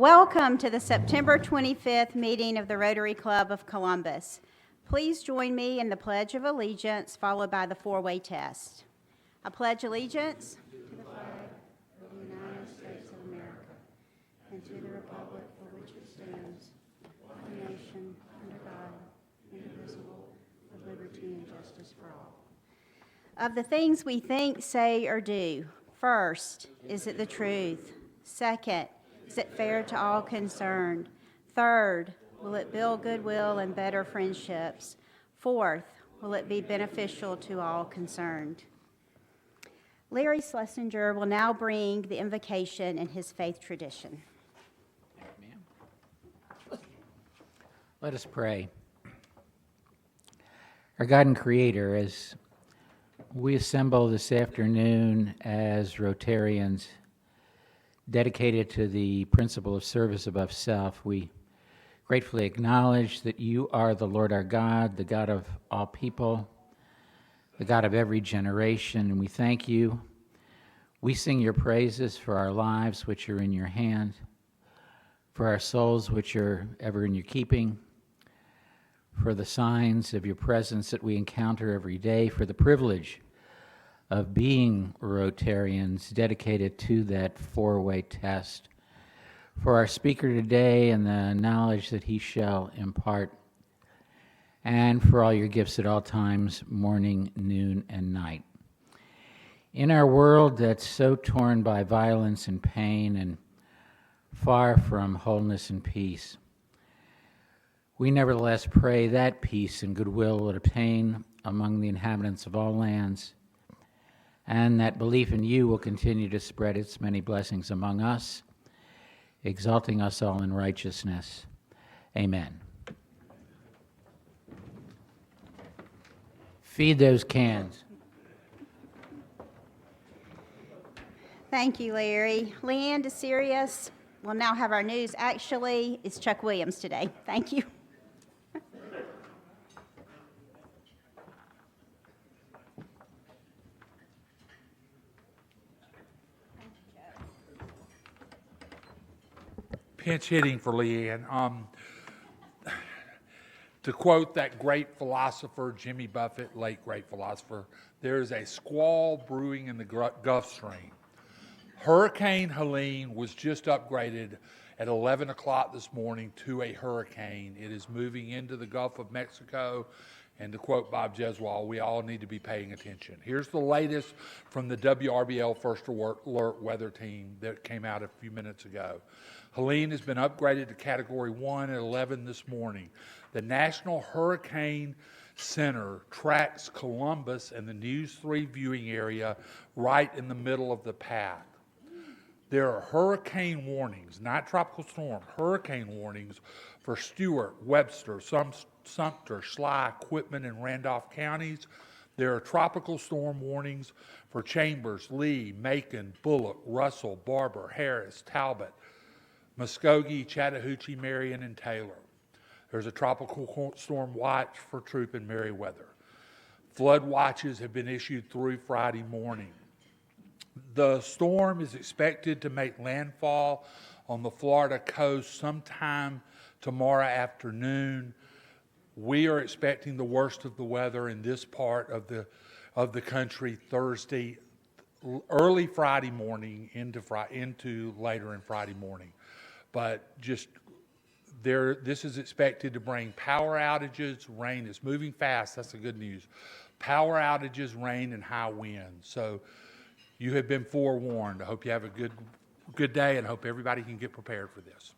Welcome to the September 25th meeting of the Rotary Club of Columbus. Please join me in the Pledge of Allegiance, followed by the four-way test. I pledge allegiance to the flag of the United States of America and to the republic for which it stands, one nation, under God, indivisible, with liberty and justice for all. Of the things we think, say, or do, first, is it the truth? Second, is it fair to all concerned? Third, will it build goodwill and better friendships? Fourth, will it be beneficial to all concerned? Larry Schlesinger will now bring the invocation in his faith tradition. Thank you, ma'am. Let us pray. Our God and Creator, as we assemble this afternoon as Rotarians dedicated to the principle of service above self, we gratefully acknowledge that you are the Lord our God, the God of all people, the God of every generation, and we thank you. We sing your praises for our lives, which are in your hand, for our souls, which are ever in your keeping, for the signs of your presence that we encounter every day, for the privilege of being Rotarians dedicated to that four-way test, for our speaker today and the knowledge that he shall impart, and for all your gifts at all times, morning, noon, and night. In our world that's so torn by violence and pain and far from wholeness and peace, we nevertheless pray that peace and goodwill would obtain among the inhabitants of all lands, and that belief in you will continue to spread its many blessings among us, exalting us all in righteousness. Amen. Feed those cans. Thank you, Larry. Leanne DeSirius will now have our news. Actually, it's Chuck Williams today. Thank you. Pinch hitting for Leanne. To quote that great philosopher, Jimmy Buffett, late great philosopher, there is a squall brewing in the Gulf Stream. Hurricane Helene was just upgraded at 11 o'clock this morning to a hurricane. It is moving into the Gulf of Mexico. And to quote Bob Jeswal, we all need to be paying attention. Here's the latest from the WRBL First Alert weather team that came out a few minutes ago. Helene has been upgraded to Category 1 at 11 this morning. The National Hurricane Center tracks Columbus and the News 3 viewing area right in the middle of the path. There are hurricane warnings, not tropical storm, hurricane warnings for Stewart, Webster, Sumter, Sly, Quitman, and Randolph counties. There are tropical storm warnings for Chambers, Lee, Macon, Bullock, Russell, Barber, Harris, Talbot, Muskogee, Chattahoochee, Marion, and Taylor. There's a tropical storm watch for Troop and Meriwether. Flood watches have been issued through Friday morning. The storm is expected to make landfall on the Florida coast sometime tomorrow afternoon. We are expecting the worst of the weather in this part of the country Thursday, early Friday morning into later in Friday morning. But just this is expected to bring power outages. Rain is moving fast. That's the good news. Power outages, rain, and high winds. So you have been forewarned. I hope you have a good day, and hope everybody can get prepared for this.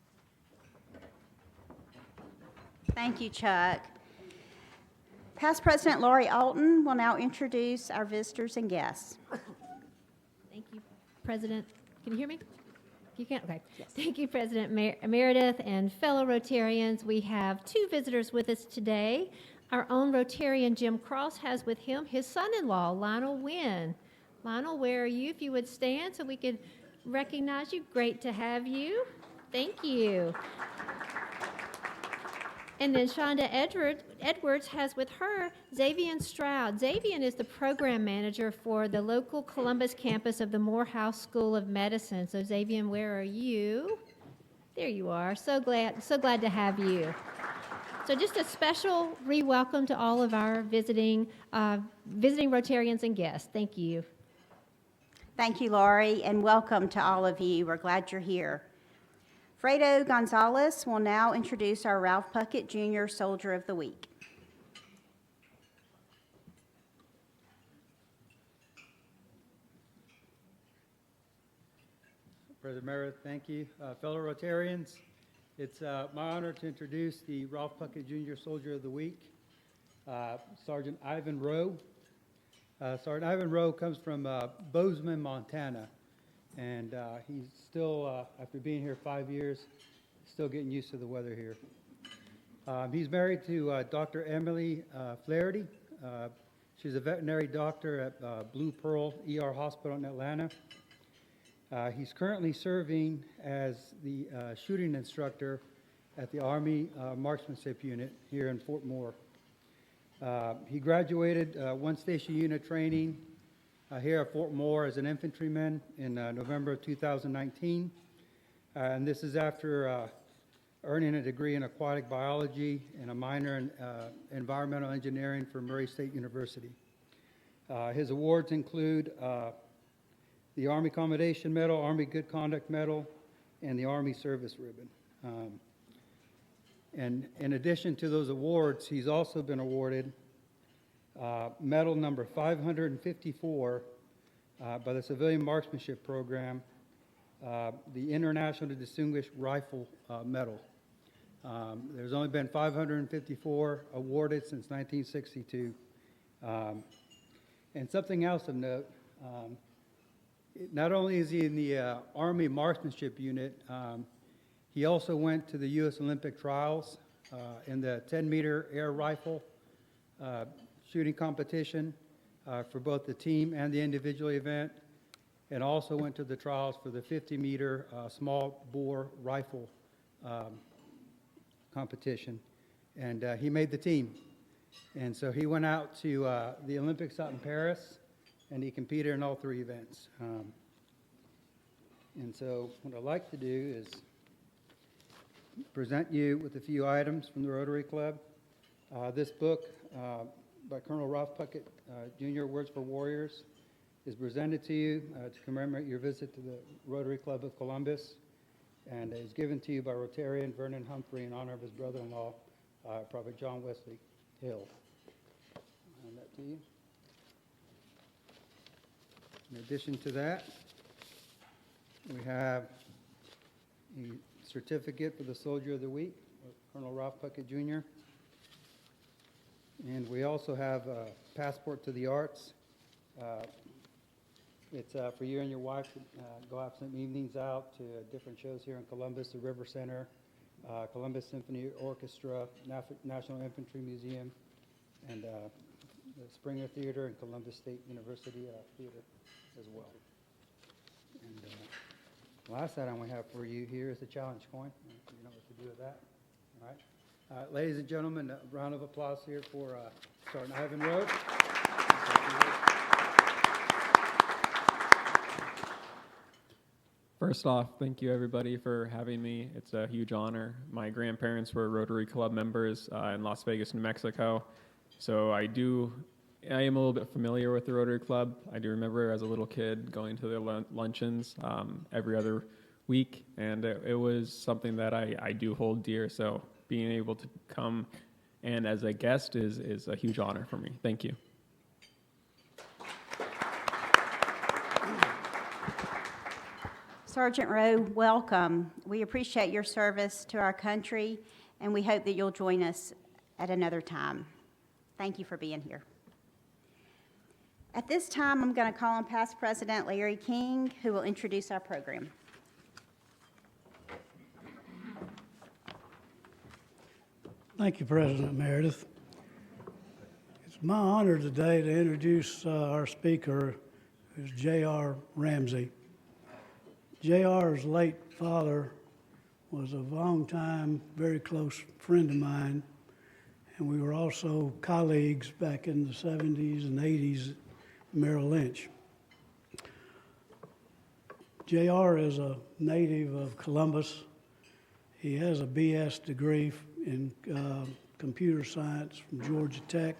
Thank you, Chuck. Past President Laurie Alton will now introduce our visitors and guests. Thank you, President. Can you hear me? You can? Okay. Yes. Thank you, President Meredith and fellow Rotarians. We have two visitors with us today. Our own Rotarian Jim Cross has with him his son-in-law, Lionel Wynn. Lionel, where are you? If you would stand so we could recognize you. Great to have you. Thank you. And then Shonda Edwards has with her Xavier Stroud. Xavier is the program manager for the local Columbus campus of the Morehouse School of Medicine. So Xavier, where are you? There you are. So glad to have you. So just a special re-welcome to all of our visiting Rotarians and guests. Thank you. Thank you, Laurie, and welcome to all of you. We're glad you're here. Fredo Gonzalez will now introduce our Ralph Puckett Jr. Soldier of the Week. President Meredith, thank you. Fellow Rotarians, it's my honor to introduce the Ralph Puckett Jr. Soldier of the Week, Sergeant Ivan Rowe. Sergeant Ivan Rowe comes from Bozeman, Montana, and he's still, after being here 5 years, still getting used to the weather here. He's married to Dr. Emily Flaherty. She's a veterinary doctor at Blue Pearl ER Hospital in Atlanta. He's currently serving as the shooting instructor at the Army Marksmanship Unit here in Fort Moore. He graduated one station unit training here at Fort Moore as an infantryman in November of 2019. And this is after earning a degree in aquatic biology and a minor in environmental engineering from Murray State University. His awards include the Army Commendation Medal, Army Good Conduct Medal, and the Army Service Ribbon. And in addition to those awards, he's also been awarded medal number 554 by the Civilian Marksmanship Program, the International Distinguished Rifle Medal. There's only been 554 awarded since 1962. And something else of note, not only is he in the Army Marksmanship Unit, he also went to the U.S. Olympic trials in the 10-meter air rifle shooting competition for both the team and the individual event, and also went to the trials for the 50-meter small bore rifle competition. And he made the team. And so he went out to the Olympics out in Paris, and he competed in all three events. And so what I'd like to do is present you with a few items from the Rotary Club. This book by Colonel Ralph Puckett Jr., Words for Warriors, is presented to you to commemorate your visit to the Rotary Club of Columbus, and is given to you by Rotarian Vernon Humphrey in honor of his brother-in-law, Prophet John Wesley Hill. I'll hand that to you. In addition to that, we have a certificate for the Soldier of the Week, Colonel Ralph Puckett Jr. And we also have a passport to the arts. It's for you and your wife to go have some evenings out to different shows here in Columbus, the River Center, Columbus Symphony Orchestra, National Infantry Museum, and the Springer Theater and Columbus State University Theater as well. And the last item we have for you here is the challenge coin. You know what to do with that. All right. Ladies and gentlemen, a round of applause here for Sergeant Ivan Rowe. First off, thank you everybody for having me. It's a huge honor. My grandparents were Rotary Club members in Las Vegas, New Mexico. So I am a little bit familiar with the Rotary Club. I do remember as a little kid going to their luncheons every other week, and it was something that I do hold dear. So being able to come and as a guest is a huge honor for me. Thank you. Sergeant Rowe, welcome. We appreciate your service to our country, and we hope that you'll join us at another time. Thank you for being here. At this time, I'm going to call on Past President Larry King, who will introduce our program. Thank you, President Meredith. It's my honor today to introduce our speaker, who's J.R. Ramsay. J.R.'s late father was a long-time, very close friend of mine, and we were also colleagues back in the 70s and 80s at Merrill Lynch. J.R. is a native of Columbus, He has a BS degree in computer science from Georgia Tech.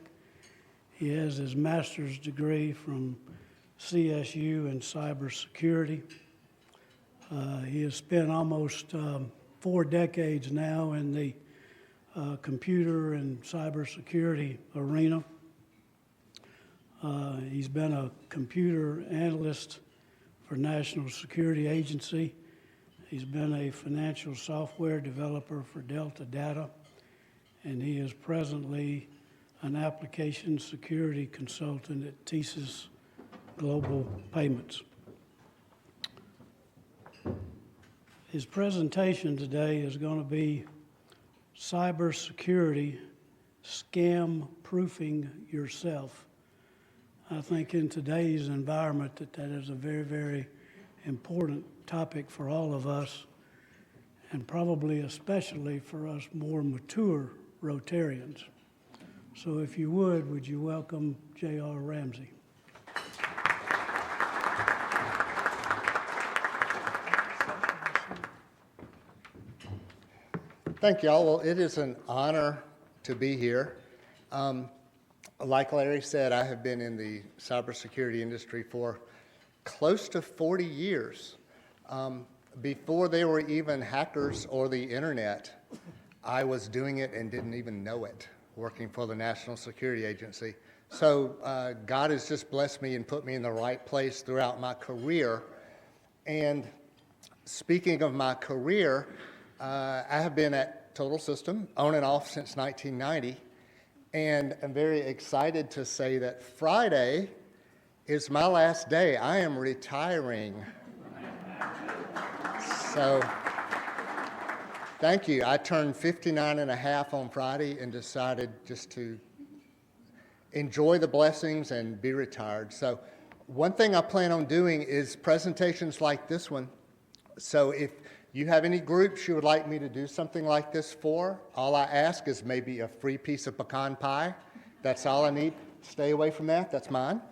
He has his master's degree from CSU in cybersecurity. He has spent almost 4 decades now in the computer and cybersecurity arena. He's been a computer analyst for National Security Agency. He's been a financial software developer for Delta Data, and he is presently an application security consultant at TSYS Global Payments. His presentation today is going to be cybersecurity, scam proofing yourself. I think in today's environment that is a very, very important topic for all of us, and probably especially for us more mature Rotarians. So if you would you welcome J.R. Ramsay? Thank you all. Well, it is an honor to be here. Like Larry said, I have been in the cybersecurity industry for close to 40 years. Before there were even hackers or the internet, I was doing it and didn't even know it, working for the National Security Agency. So God has just blessed me and put me in the right place throughout my career. And speaking of my career, I have been at Total System on and off since 1990, and I'm very excited to say that Friday is my last day. I am retiring. So, thank you. I turned 59 and a half on Friday and decided just to enjoy the blessings and be retired. So, one thing I plan on doing is presentations like this one. So, if you have any groups you would like me to do something like this for, all I ask is maybe a free piece of pecan pie. That's all I need. Stay away from that. That's mine.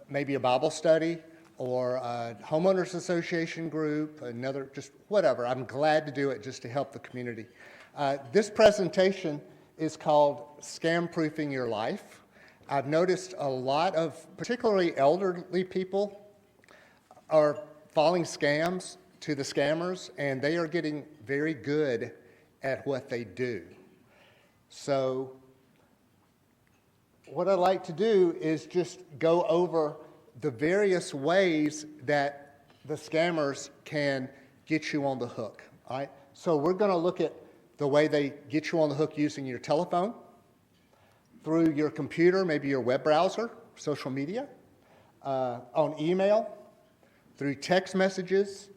Maybe a Bible study or a homeowners association group, another, just whatever. I'm glad to do it just to help the community. This presentation is called Scam Proofing Your Life. I've noticed a lot of particularly elderly people are falling scams to the scammers, and they are getting very good at what they do. So what I'd like to do is just go over the various ways that the scammers can get you on the hook, all right? So we're going to look at the way they get you on the hook using your telephone, through your computer, maybe your web browser, social media, on email, through text messages,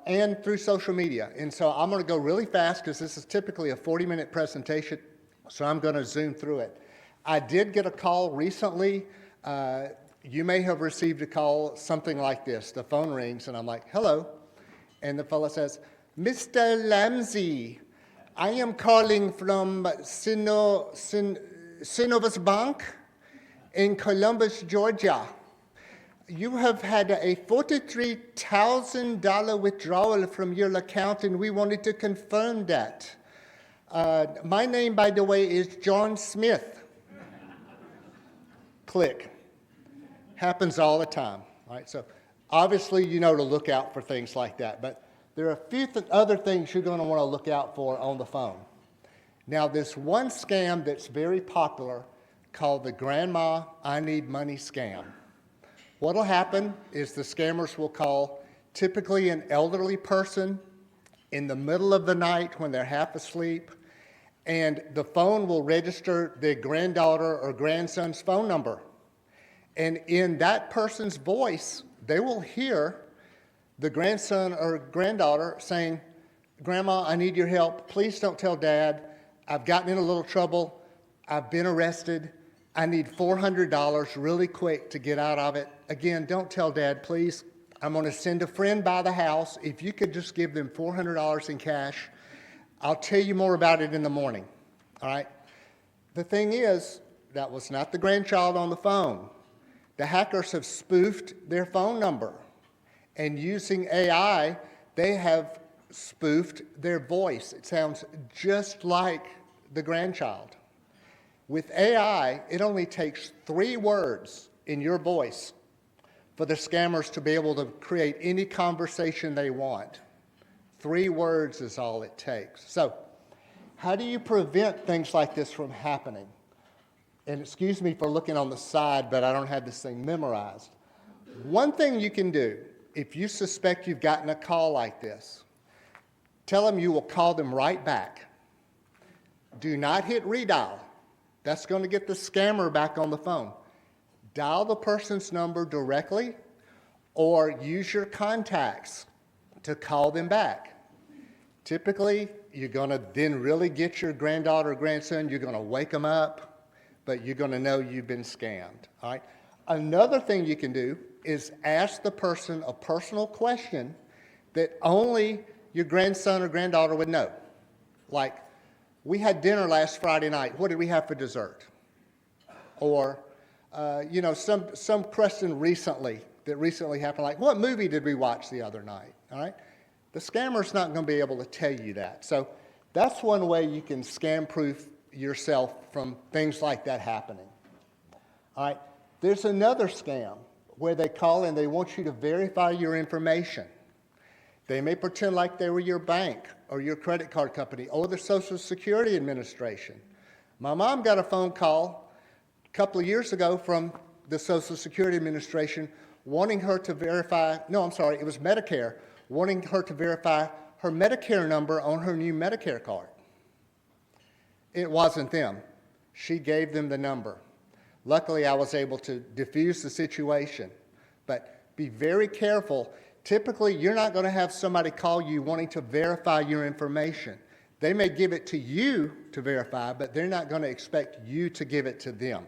and through social media. And so I'm going to go really fast because this is typically a 40-minute presentation, so I'm going to zoom through it. I did get a call recently. You may have received a call, something like this. The phone rings, and I'm like, hello. And the fellow says, Mr. Ramsay, I am calling from Synovus Bank in Columbus, Georgia. You have had a $43,000 withdrawal from your account, and we wanted to confirm that. My name, by the way, is John Smith. Click. Happens all the time. All right, so obviously you know to look out for things like that, but there are a few other things you're going to want to look out for on the phone. Now, this one scam that's very popular called the Grandma I Need Money scam. What will happen is the scammers will call typically an elderly person in the middle of the night when they're half asleep, and the phone will register their granddaughter or grandson's phone number. And in that person's voice, they will hear the grandson or granddaughter saying, Grandma, I need your help. Please don't tell Dad. I've gotten in a little trouble. I've been arrested. I need $400 really quick to get out of it. Again, don't tell Dad, please. I'm going to send a friend by the house. If you could just give them $400 in cash, I'll tell you more about it in the morning. All right? The thing is, that was not the grandchild on the phone. The hackers have spoofed their phone number. And using AI, they have spoofed their voice. It sounds just like the grandchild. With AI, it only takes 3 words in your voice for the scammers to be able to create any conversation they want. 3 words is all it takes. So, how do you prevent things like this from happening? And excuse me for looking on the side, but I don't have this thing memorized. One thing you can do, if you suspect you've gotten a call like this, tell them you will call them right back. Do not hit redial. That's going to get the scammer back on the phone. Dial the person's number directly or use your contacts to call them back. Typically, you're going to then really get your granddaughter or grandson, you're going to wake them up, but you're going to know you've been scammed. All right? Another thing you can do is ask the person a personal question that only your grandson or granddaughter would know. Like, we had dinner last Friday night. What did we have for dessert? Or, some question that recently happened, like, what movie did we watch the other night? All right? The scammer's not going to be able to tell you that. So that's one way you can scam-proof yourself from things like that happening. All right? There's another scam where they call and they want you to verify your information. They may pretend like they were your bank or your credit card company or the Social Security Administration. My mom got a phone call a couple of years ago from the Social Security Administration wanting her to verify, it was Medicare, wanting her to verify her Medicare number on her new Medicare card. It wasn't them. She gave them the number. Luckily, I was able to diffuse the situation. But be very careful. Typically, you're not going to have somebody call you wanting to verify your information. They may give it to you to verify, but they're not going to expect you to give it to them.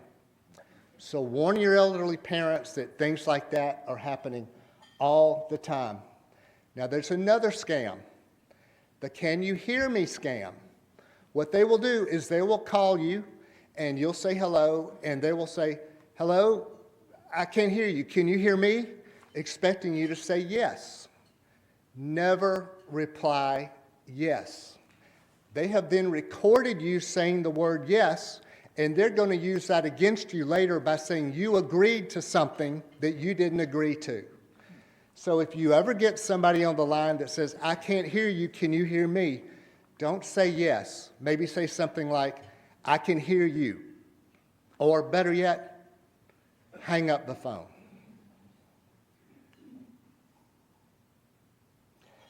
So warn your elderly parents that things like that are happening all the time. Now, there's another scam, the "Can you hear me" scam. What they will do is they will call you, and you'll say hello, and they will say, "Hello, I can't hear you. Can you hear me?" expecting you to say yes. Never reply yes. They have then recorded you saying the word yes, and they're going to use that against you later by saying you agreed to something that you didn't agree to. So if you ever get somebody on the line that says, "I can't hear you, can you hear me?" don't say yes. Maybe say something like, "I can hear you." Or better yet, hang up the phone.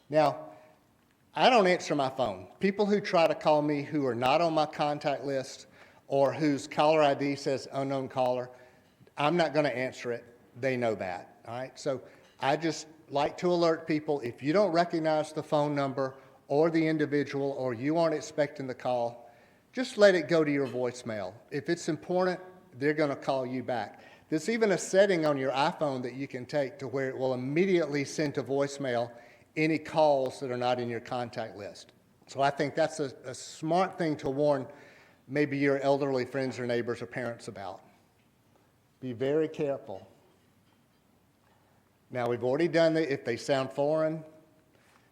Now, I don't answer my phone. People who try to call me who are not on my contact list or whose caller ID says unknown caller, I'm not going to answer it. They know that. All right? So I just like to alert people, if you don't recognize the phone number or the individual or you aren't expecting the call, just let it go to your voicemail. If it's important, they're going to call you back. There's even a setting on your iPhone that you can take to where it will immediately send to voicemail any calls that are not in your contact list. So I think that's a smart thing to warn maybe your elderly friends or neighbors or parents about. Be very careful. Now, we've already done that. If they sound foreign,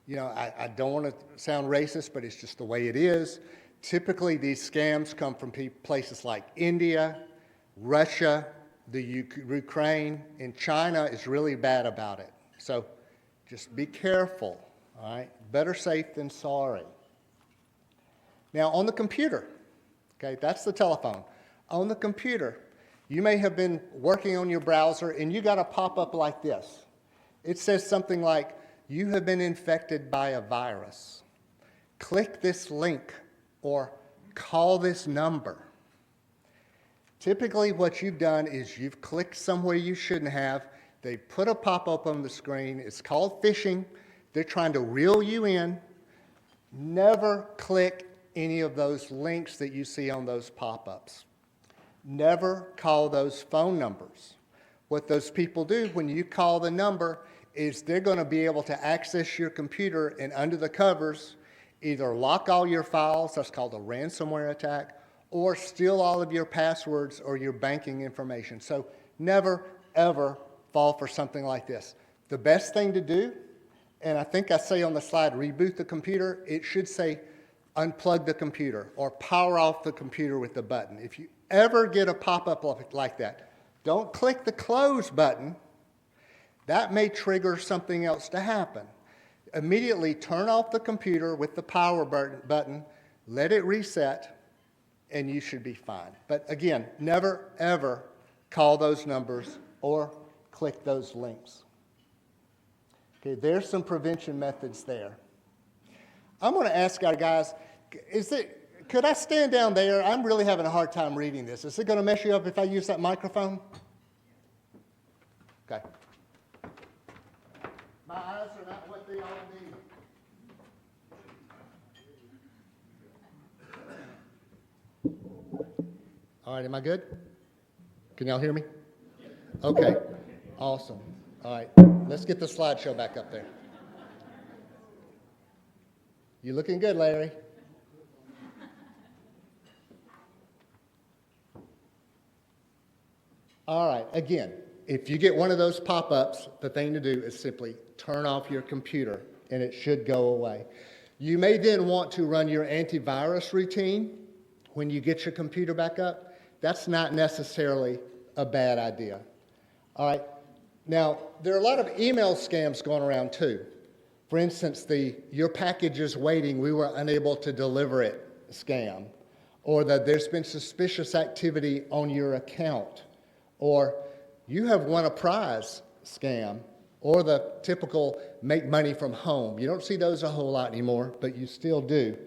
I don't want to sound racist, but it's just the way it is. Typically, these scams come from places like India, Russia, the Ukraine, and China is really bad about it. So just be careful, all right? Better safe than sorry. Now, on the computer, okay, that's the telephone. On the computer, you may have been working on your browser and you got a pop-up like this. It says something like, "You have been infected by a virus. Click this link or call this number." Typically, what you've done is you've clicked somewhere you shouldn't have. They put a pop-up on the screen. It's called phishing. They're trying to reel you in. Never click any of those links that you see on those pop-ups. Never call those phone numbers. What those people do when you call the number is they're going to be able to access your computer and under the covers either lock all your files, that's called a ransomware attack, or steal all of your passwords or your banking information. So never, ever fall for something like this. The best thing to do and I think I say on the slide, reboot the computer, it should say unplug the computer or power off the computer with the button. If you ever get a pop-up like that, don't click the close button. That may trigger something else to happen. Immediately turn off the computer with the power button, let it reset, and you should be fine. But again, never, ever call those numbers or click those links. Okay, there's some prevention methods there. I'm going to ask our guys, could I stand down there? I'm really having a hard time reading this. Is it going to mess you up if I use that microphone? Okay. My eyes are not what they all need. All right, am I good? Can y'all hear me? Okay, awesome. All right, let's get the slideshow back up there. You looking good, Larry. All right, again, if you get one of those pop-ups, the thing to do is simply turn off your computer and it should go away. You may then want to run your antivirus routine when you get your computer back up. That's not necessarily a bad idea. All right, now there are a lot of email scams going around too. For instance, your package is waiting, we were unable to deliver it scam, or that there's been suspicious activity on your account, or you have won a prize scam, or the typical make money from home. You don't see those a whole lot anymore, but you still do.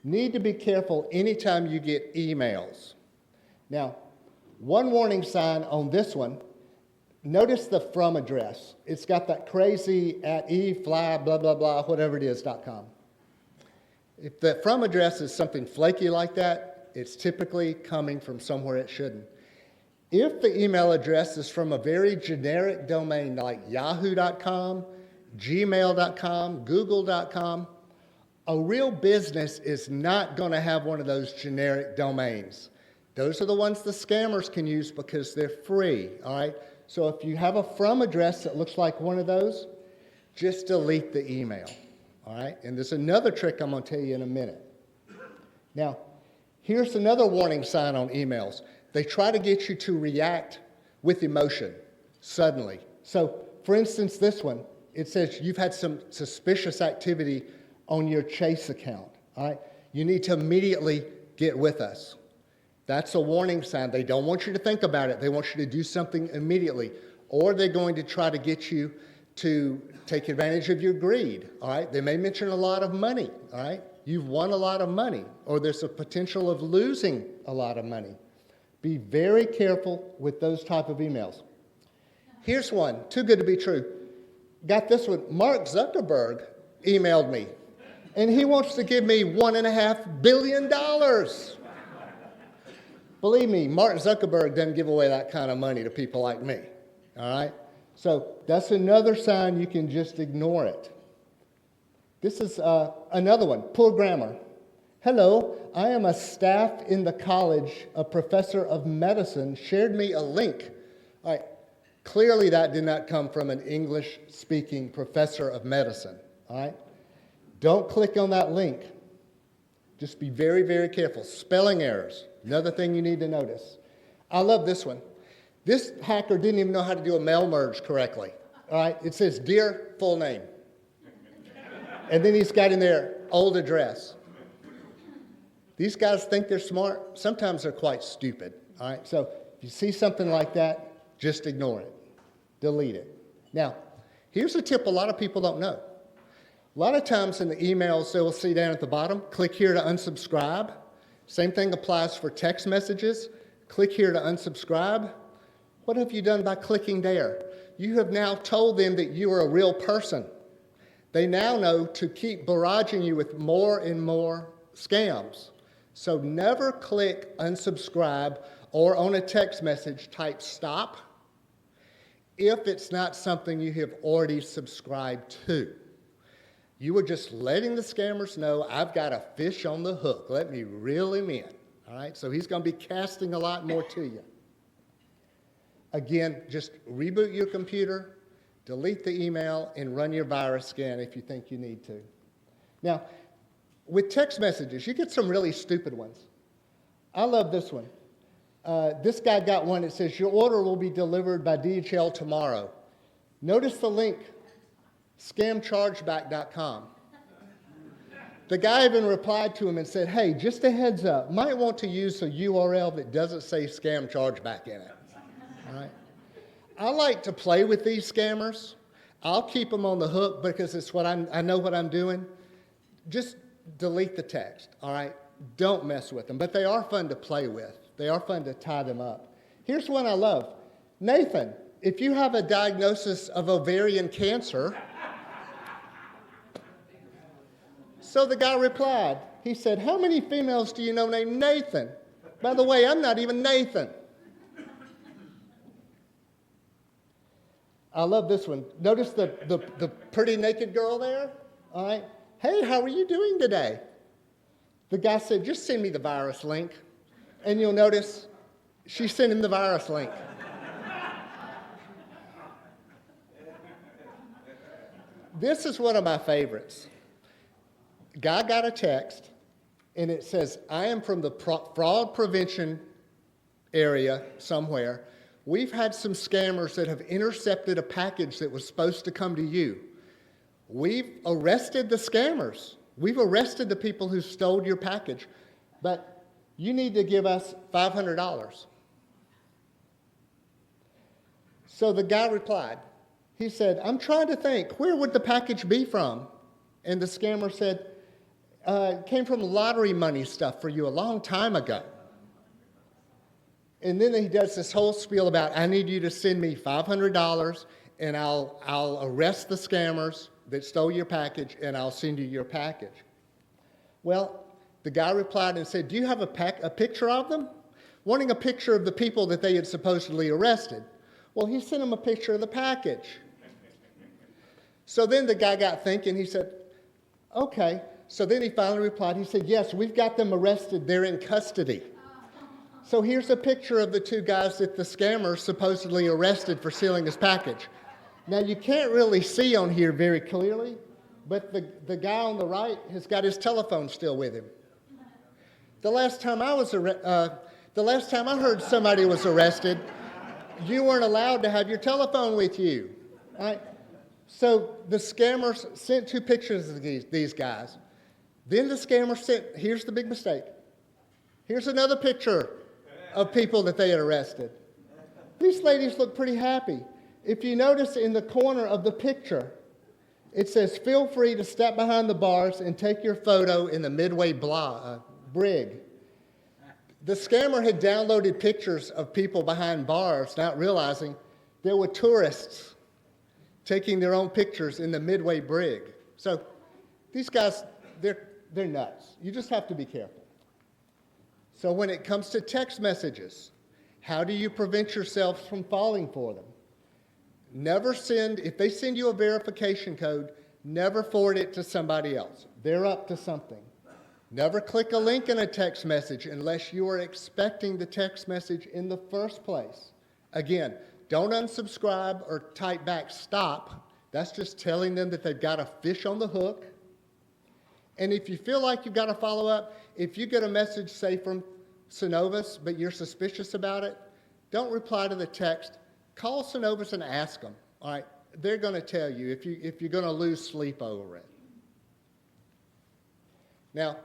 Need to be careful anytime you get emails. Now, one warning sign on this one, notice the from address. It's got that crazy @efly, blah, blah, blah, whatever it is, .com. If the from address is something flaky like that, it's typically coming from somewhere it shouldn't. If the email address is from a very generic domain like yahoo.com, gmail.com, google.com, a real business is not going to have one of those generic domains. Those are the ones the scammers can use because they're free, all right? So if you have a from address that looks like one of those, just delete the email, all right? And there's another trick I'm going to tell you in a minute. Now, here's another warning sign on emails. They try to get you to react with emotion suddenly. So, for instance, this one, it says you've had some suspicious activity on your Chase account, all right? You need to immediately get with us. That's a warning sign. They don't want you to think about it. They want you to do something immediately. Or they're going to try to get you to take advantage of your greed, all right? They may mention a lot of money, all right? You've won a lot of money, or there's a potential of losing a lot of money. Be very careful with those type of emails. Here's one, too good to be true. Got this one. Mark Zuckerberg emailed me, and he wants to give me $1.5 billion. Believe me, Mark Zuckerberg doesn't give away that kind of money to people like me, all right? So that's another sign you can just ignore it. This is another one, poor grammar. Hello, I am a staff in the college. A professor of medicine shared me a link. All right, clearly that did not come from an English-speaking professor of medicine, all right? Don't click on that link. Just be very, very careful. Spelling errors, another thing you need to notice. I love this one. This hacker didn't even know how to do a mail merge correctly, all right? It says, dear full name. And then he's got in there, old address. These guys think they're smart. Sometimes they're quite stupid, all right? So if you see something like that, just ignore it. Delete it. Now, here's a tip a lot of people don't know. A lot of times in the emails, they will see down at the bottom, click here to unsubscribe. Same thing applies for text messages. Click here to unsubscribe. What have you done by clicking there? You have now told them that you are a real person. They now know to keep barraging you with more and more scams. So never click unsubscribe or on a text message type stop if it's not something you have already subscribed to. You are just letting the scammers know, I've got a fish on the hook. Let me reel him in. All right, so he's going to be casting a lot more to you. Again, just reboot your computer, delete the email, and run your virus scan if you think you need to. Now, with text messages, you get some really stupid ones. I love this one. This guy got one that says, your order will be delivered by DHL tomorrow. Notice the link, scamchargeback.com. The guy even replied to him and said, hey, just a heads up, might want to use a URL that doesn't say scam chargeback in it. All right? I like to play with these scammers. I'll keep them on the hook because it's what I know what I'm doing. Just delete the text, all right? Don't mess with them. But they are fun to play with. They are fun to tie them up. Here's one I love. Nathan, if you have a diagnosis of ovarian cancer, so the guy replied, he said, how many females do you know named Nathan? By the way, I'm not even Nathan. I love this one. Notice the pretty naked girl there? All right. Hey, how are you doing today? The guy said, just send me the virus link. And you'll notice she sent him the virus link. This is one of my favorites. Guy got a text, and it says, I am from the fraud prevention area somewhere. We've had some scammers that have intercepted a package that was supposed to come to you. We've arrested the scammers. We've arrested the people who stole your package, but you need to give us $500. So the guy replied. He said, I'm trying to think, where would the package be from? And the scammer said, it came from lottery money stuff for you a long time ago. And then he does this whole spiel about, I need you to send me $500 and I'll arrest the scammers that stole your package and I'll send you your package. Well, the guy replied and said, do you have a picture of them? Wanting a picture of the people that they had supposedly arrested. Well, he sent him a picture of the package. So then the guy got thinking, he said, okay. So then he finally replied, he said, yes, we've got them arrested, they're in custody. So here's a picture of the two guys that the scammer supposedly arrested for stealing his package. Now you can't really see on here very clearly, but the guy on the right has got his telephone still with him. The last time I heard somebody was arrested, you weren't allowed to have your telephone with you. Right? So the scammers sent two pictures of these guys. Then the scammer sent, here's the big mistake. Here's another picture of people that they had arrested. These ladies look pretty happy. If you notice in the corner of the picture, it says, feel free to step behind the bars and take your photo in the Midway brig. The scammer had downloaded pictures of people behind bars, not realizing there were tourists taking their own pictures in the Midway brig. So these guys, they're nuts. You just have to be careful. So when it comes to text messages, how do you prevent yourself from falling for them? Never send, if they send you a verification code, never forward it to somebody else. They're up to something. Never click a link in a text message unless you are expecting the text message in the first place. Again, don't unsubscribe or type back stop. That's just telling them that they've got a fish on the hook. And if you feel like you've got to follow up, if you get a message, say from Synovus, but you're suspicious about it, don't reply to the text. Call Synovus and ask them. All right, they're going to tell you if you're going to lose sleep over it. Now,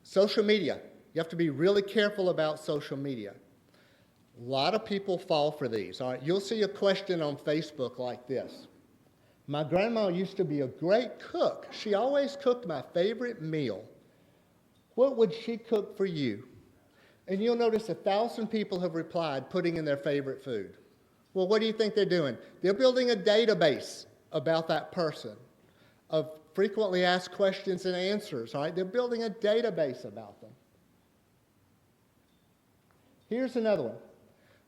social media. You have to be really careful about social media. A lot of people fall for these. All right, you'll see a question on Facebook like this. My grandma used to be a great cook. She always cooked my favorite meal. What would she cook for you? And you'll notice 1,000 people have replied, putting in their favorite food. Well, what do you think they're doing? They're building a database about that person of frequently asked questions and answers. All right, they're building a database about them. Here's another one.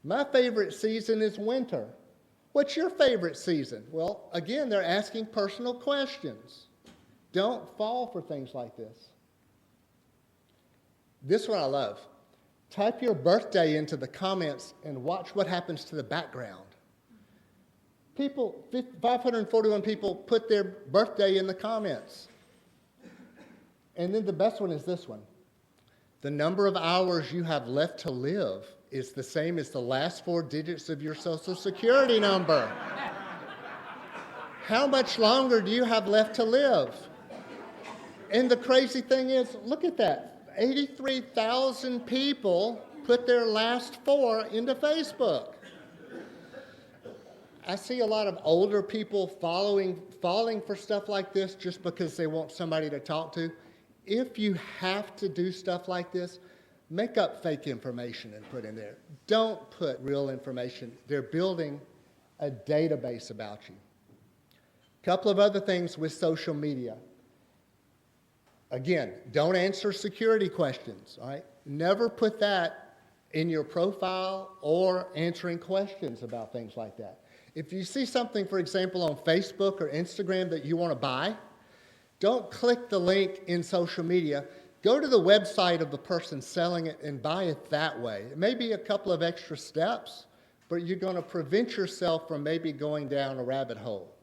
My favorite season is winter. What's your favorite season? Well, again, they're asking personal questions. Don't fall for things like this. This one I love. Type your birthday into the comments and watch what happens to the background. 541 people put their birthday in the comments. And then the best one is this one. The number of hours you have left to live is the same as the last 4 digits of your Social Security number. How much longer do you have left to live? And the crazy thing is, look at that. 83,000 people put their last 4 into Facebook. I see a lot of older people falling for stuff like this just because they want somebody to talk to. If you have to do stuff like this, make up fake information and put in there. Don't put real information. They're building a database about you. A couple of other things with social media. Again, don't answer security questions, all right? Never put that in your profile or answering questions about things like that. If you see something, for example, on Facebook or Instagram that you want to buy, don't click the link in social media. Go to the website of the person selling it and buy it that way. It may be a couple of extra steps, but you're going to prevent yourself from maybe going down a rabbit hole.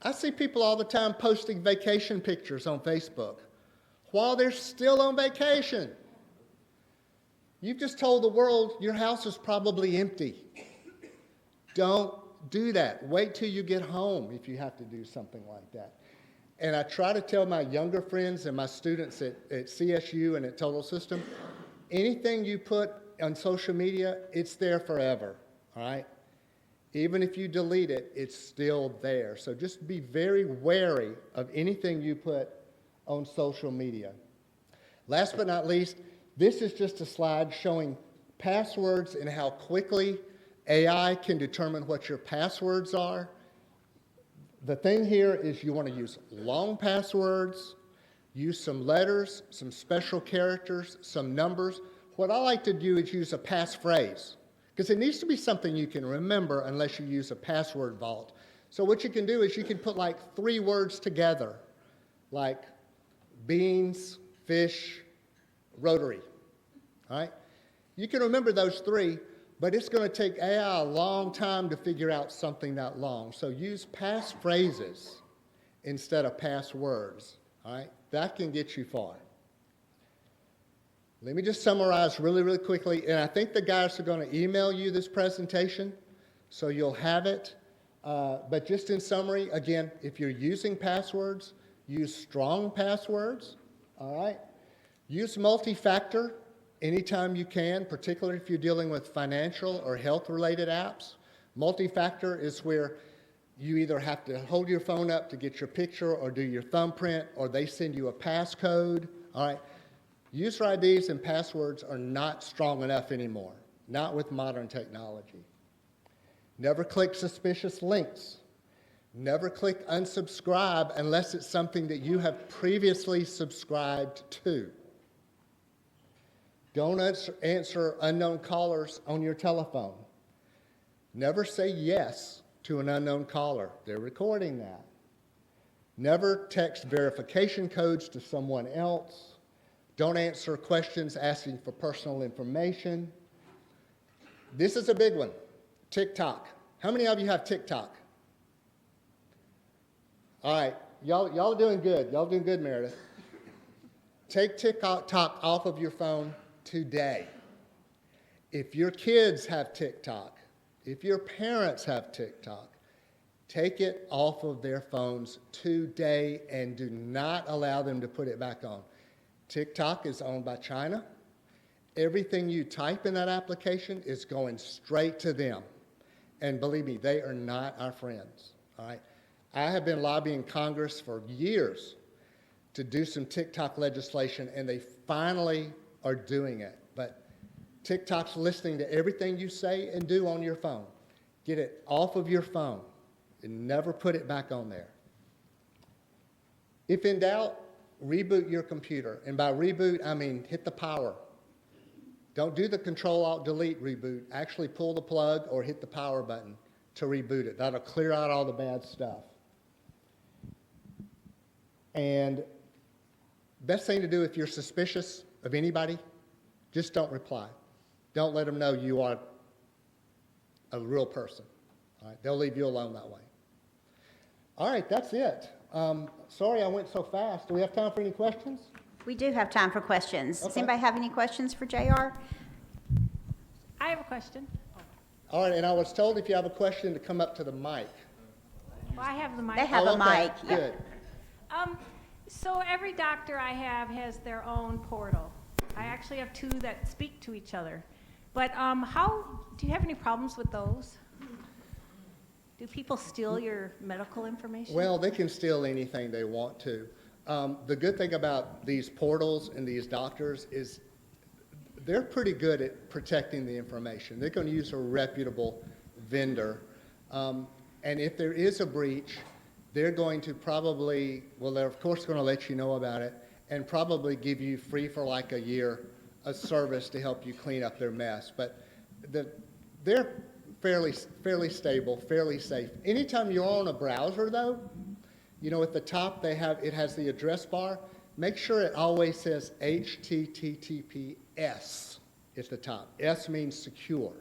I see people all the time posting vacation pictures on Facebook while they're still on vacation. You've just told the world your house is probably empty. Don't do that. Wait till you get home if you have to do something like that. And I try to tell my younger friends and my students at CSU and at Total System, anything you put on social media, it's there forever, all right? Even if you delete it, it's still there. So just be very wary of anything you put on social media. Last but not least, this is just a slide showing passwords and how quickly AI can determine what your passwords are. The thing here is you want to use long passwords, use some letters, some special characters, some numbers. What I like to do is use a passphrase, because it needs to be something you can remember unless you use a password vault. So what you can do is you can put like 3 words together, like beans, fish, rotary, all right? You can remember those 3, but it's going to take AI a long time to figure out something that long. So use passphrases instead of passwords, all right? That can get you far. Let me just summarize really, really quickly, and I think the guys are going to email you this presentation, so you'll have it. But just in summary, again, if you're using passwords, use strong passwords, all right? Use multi-factor anytime you can, particularly if you're dealing with financial or health-related apps. Multi-factor is where you either have to hold your phone up to get your picture or do your thumbprint, or they send you a passcode, all right? User IDs and passwords are not strong enough anymore, not with modern technology. Never click suspicious links. Never click unsubscribe unless it's something that you have previously subscribed to. Don't answer unknown callers on your telephone. Never say yes to an unknown caller. They're recording that. Never text verification codes to someone else. Don't answer questions asking for personal information. This is a big one, TikTok. How many of you have TikTok? All right, y'all are doing good. Y'all doing good, Meredith. Take TikTok off of your phone today. If your kids have TikTok, if your parents have TikTok, take it off of their phones today and do not allow them to put it back on. TikTok is owned by China. Everything you type in that application is going straight to them. And believe me, they are not our friends, all right? I have been lobbying Congress for years to do some TikTok legislation, and they finally are doing it. But TikTok's listening to everything you say and do on your phone. Get it off of your phone and never put it back on there. If in doubt, reboot your computer. And by reboot, I mean hit the power. Don't do the Control-Alt-Delete reboot. Actually pull the plug or hit the power button to reboot it. That'll clear out all the bad stuff. And best thing to do if you're suspicious of anybody, just don't reply. Don't let them know you are a real person, All right, they'll leave you alone that way. All right, that's it. Sorry I went so fast. Do we have time for any questions? We do have time for questions. Does Okay. anybody have any questions for JR? I have a question. All right, and I was told if you have a question to come up to the mic. Well, I have the mic. They have Oh, a okay, mic. Good. So every doctor I have has their own portal. I actually have two that speak to each other. But do you have any problems with those? Do people steal your medical information? Well, they can steal anything they want to. The good thing about these portals and these doctors is they're pretty good at protecting the information. They're going to use a reputable vendor. And if there is a breach, they're going to probably, well, they're of course going to let you know about it and probably give you free for like a year a service to help you clean up their mess. But they're fairly stable, fairly safe. Anytime you're on a browser though, you know, at the top it has the address bar. Make sure it always says HTTPS at the top. S means secure.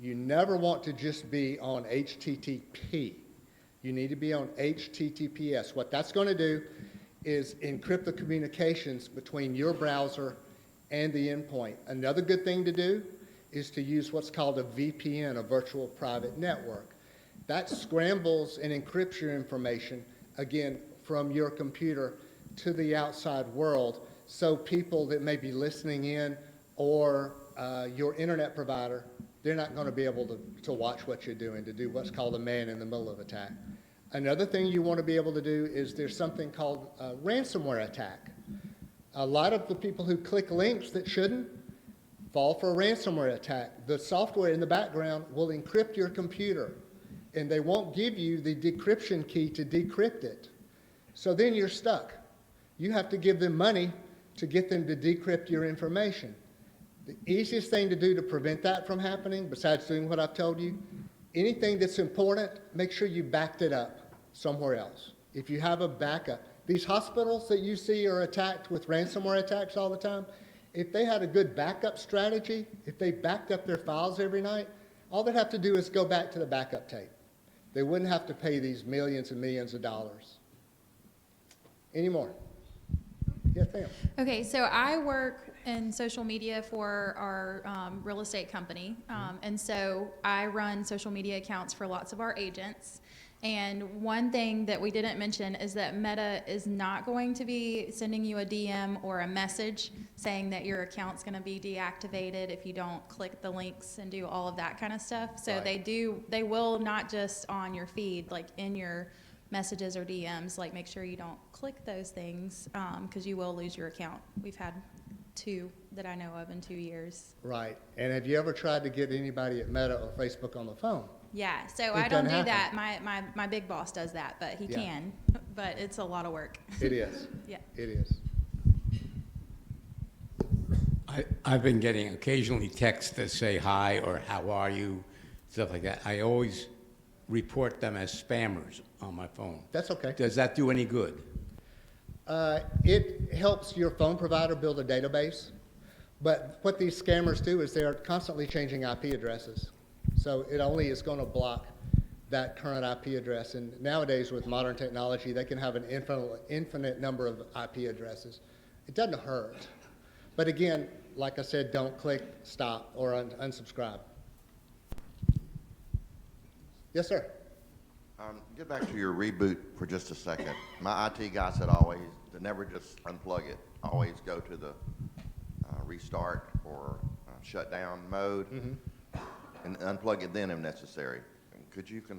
You never want to just be on HTTP. You need to be on HTTPS. What that's going to do is encrypt the communications between your browser and the endpoint. Another good thing to do is to use what's called a VPN, a virtual private network. That scrambles and encrypts your information, again, from your computer to the outside world, so people that may be listening in or your internet provider, they're not going to be able to watch what you're doing, to do what's called a man-in-the-middle attack. Another thing you want to be able to do is there's something called a ransomware attack. A lot of the people who click links that shouldn't fall for a ransomware attack. The software in the background will encrypt your computer, and they won't give you the decryption key to decrypt it. So then you're stuck. You have to give them money to get them to decrypt your information. The easiest thing to do to prevent that from happening, besides doing what I've told you, anything that's important, make sure you backed it up somewhere else. If you have a backup, these hospitals that you see are attacked with ransomware attacks all the time, if they had a good backup strategy, if they backed up their files every night, all they'd have to do is go back to the backup tape. They wouldn't have to pay these millions and millions of dollars. Any more? Yes, ma'am. Okay, so I work in social media for our real estate company. And so I run social media accounts for lots of our agents. And one thing that we didn't mention is that Meta is not going to be sending you a DM or a message saying that your account's going to be deactivated if you don't click the links and do all of that kind of stuff. So Right. they will not just on your feed, like in your messages or DMs, like make sure you don't click those things because you will lose your account. We've had 2 that I know of in 2 years. Right. And have you ever tried to get anybody at Meta or Facebook on the phone? Yeah, so It I don't do doesn't that. My big boss does that, but he Yeah. can. But it's a lot of work. It is. Yeah. It is. I've been getting occasionally texts that say hi or how are you, stuff like that. I always report them as spammers on my phone. That's okay. Does that do any good? It helps your phone provider build a database, but what these scammers do is they're constantly changing IP addresses. So it only is going to block that current IP address. And nowadays with modern technology, they can have an infinite number of IP addresses. It doesn't hurt. But again, like I said, don't click stop or unsubscribe. Yes, sir. Get back to your reboot for just a second. My IT guy said always to never just unplug it. Always go to the restart or shut down mode and unplug it then if necessary. Could you give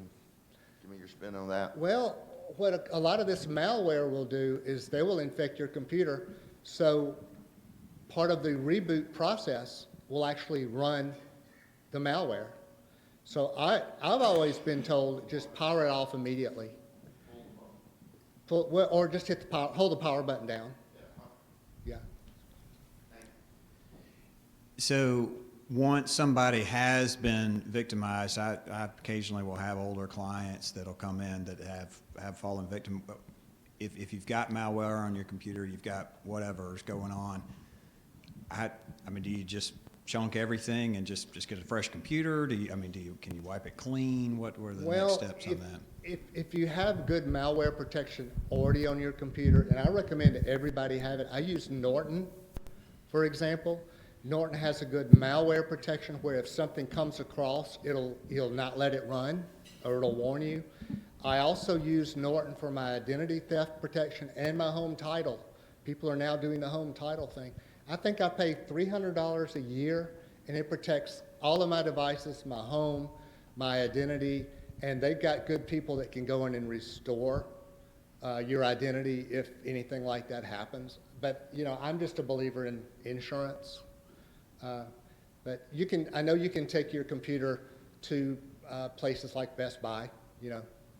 me your spin on that? Well, what a lot of this malware will do is they will infect your computer. So part of the reboot process will actually run the malware. So I've always been told just power it off immediately. Or just hit the power, hold the power button down. Yeah. So once somebody has been victimized, I occasionally will have older clients that'll come in that have fallen victim. If you've got malware on your computer, you've got whatever is going on, I mean, do you just chunk everything and just get a fresh computer? Can you wipe it clean? What were the Well, next steps on that? if you have good malware protection already on your computer, and I recommend that everybody have it. I use Norton, for example. Norton has a good malware protection where if something comes across, it'll not let it run, or it'll warn you. I also use Norton for my identity theft protection and my home title. People are now doing the home title thing. I think I pay $300 a year, and it protects all of my devices, my home, my identity, and they've got good people that can go in and restore your identity if anything like that happens. But, I'm just a believer in insurance. But I know you can take your computer to places like Best Buy.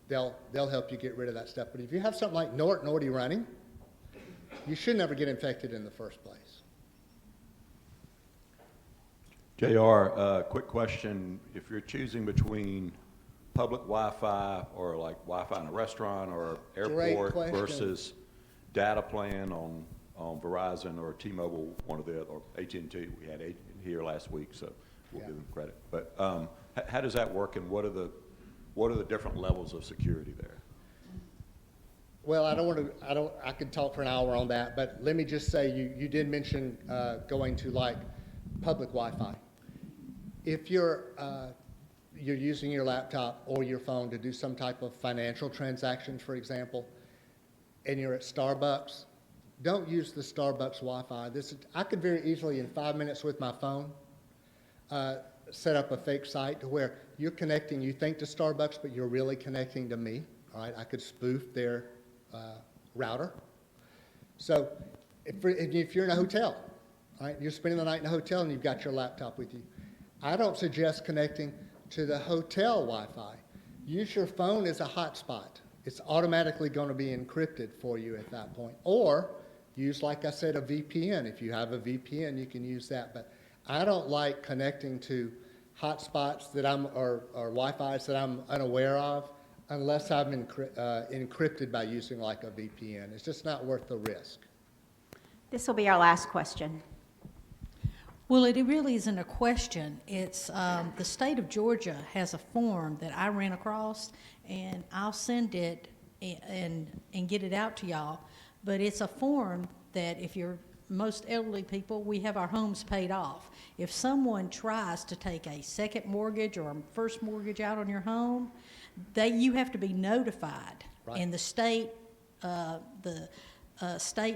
They'll help you get rid of that stuff. But if you have something like Norton already running, you should never get infected in the first place. JR, quick question. If you're choosing between public Wi-Fi or like Wi-Fi in a restaurant or airport versus data plan on Verizon or T-Mobile, one of the or AT&T, we had here last week, so we'll give them credit. But how does that work, and what are the different levels of security there? Well, I could talk for an hour on that, but let me just say you did mention going to like public Wi-Fi. If you're using your laptop or your phone to do some type of financial transactions, for example, and you're at Starbucks, don't use the Starbucks Wi-Fi. I could very easily, in 5 minutes with my phone, set up a fake site to where you're connecting, you think to Starbucks, but you're really connecting to me. All right, I could spoof their router. So if you're in a hotel, all right, you're spending the night in a hotel and you've got your laptop with you, I don't suggest connecting to the hotel Wi-Fi. Use your phone as a hotspot. It's automatically going to be encrypted for you at that point. Or use, like I said, a VPN. If you have a VPN, you can use that. But I don't like connecting to hotspots that or Wi-Fi's that I'm unaware of unless I'm encrypted by using like a VPN. It's just not worth the risk. This will be our last question. Well, it really isn't a question. It's the state of Georgia has a form that I ran across, and I'll send it and get it out to y'all. But it's a form that if you're most elderly people, we have our homes paid off. If someone tries to take a second mortgage or a first mortgage out on your home, you have to be notified. Right. And the state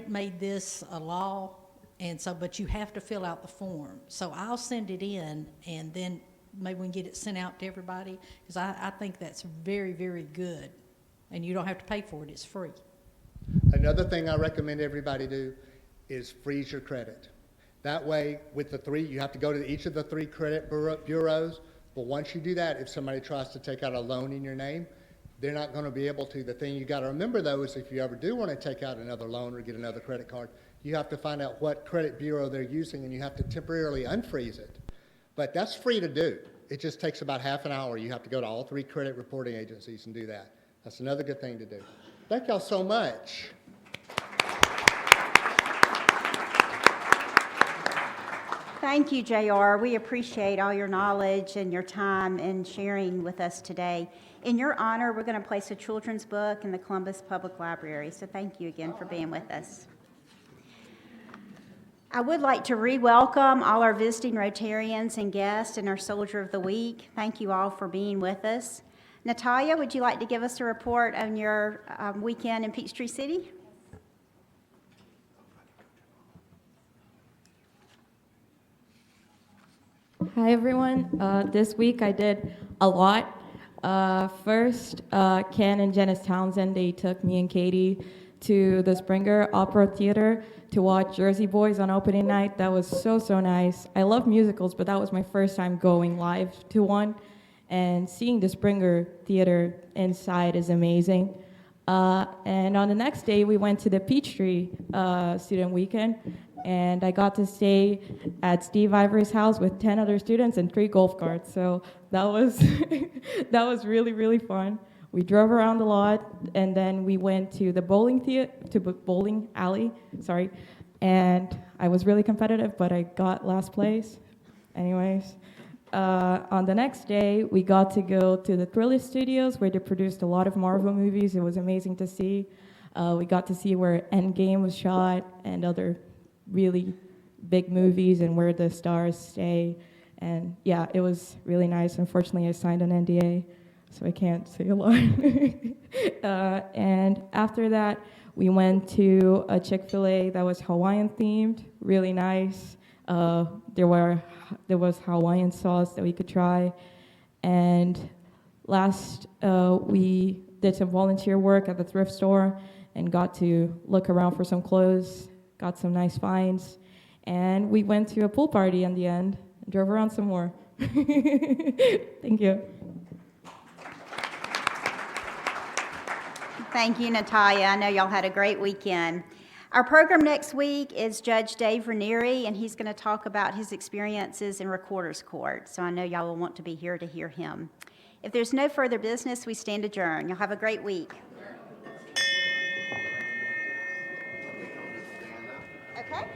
made this a law. And so, but you have to fill out the form. So I'll send it in, and then maybe we can get it sent out to everybody, because I think that's very, very good. And you don't have to pay for it, it's free. Another thing I recommend everybody do is freeze your credit. That way, with the three, you have to go to each of the three credit bureaus, but once you do that, if somebody tries to take out a loan in your name, they're not going to be able to. The thing you got to remember, though, is if you ever do want to take out another loan or get another credit card, you have to find out what credit bureau they're using, and you have to temporarily unfreeze it. But that's free to do. It just takes about half an hour. You have to go to all three credit reporting agencies and do that. That's another good thing to do. Thank y'all so much. Thank you, JR. We appreciate all your knowledge and your time in sharing with us today. In your honor, we're going to place a children's book in the Columbus Public Library. So thank you again for being with us. I would like to re-welcome all our visiting Rotarians and guests and our Soldier of the Week. Thank you all for being with us. Natalia, would you like to give us a report on your weekend in Peachtree City? Hi, everyone. This week I did a lot. First, Ken and Janice Townsend, they took me and Katie to the Springer Opera Theater to watch Jersey Boys on opening night. That was so, so nice. I love musicals, but that was my first time going live to one. And seeing the Springer Theater inside is amazing. And on the next day, we went to the Peachtree student weekend, and I got to stay at Steve Ivory's house with 10 other students and 3 golf carts. So that was that was really, really fun. We drove around a lot, and then we went to the bowling alley, and I was really competitive, but I got last place. anyways. On the next day, we got to go to the Thriller Studios where they produced a lot of Marvel movies. It was amazing to see. We got to see where Endgame was shot and other really big movies and where the stars stay. And yeah, it was really nice. Unfortunately, I signed an NDA, so I can't say a lot. And after that, we went to a Chick-fil-A that was Hawaiian themed, really nice. There was Hawaiian sauce that we could try. And last, we did some volunteer work at the thrift store and got to look around for some clothes, got some nice finds. And we went to a pool party in the end and drove around some more. Thank you. Thank you, Natalia. I know y'all had a great weekend. Our program next week is Judge Dave Ranieri, and he's going to talk about his experiences in Recorder's Court. So I know y'all will want to be here to hear him. If there's no further business, we stand adjourned. Y'all have a great week. Okay?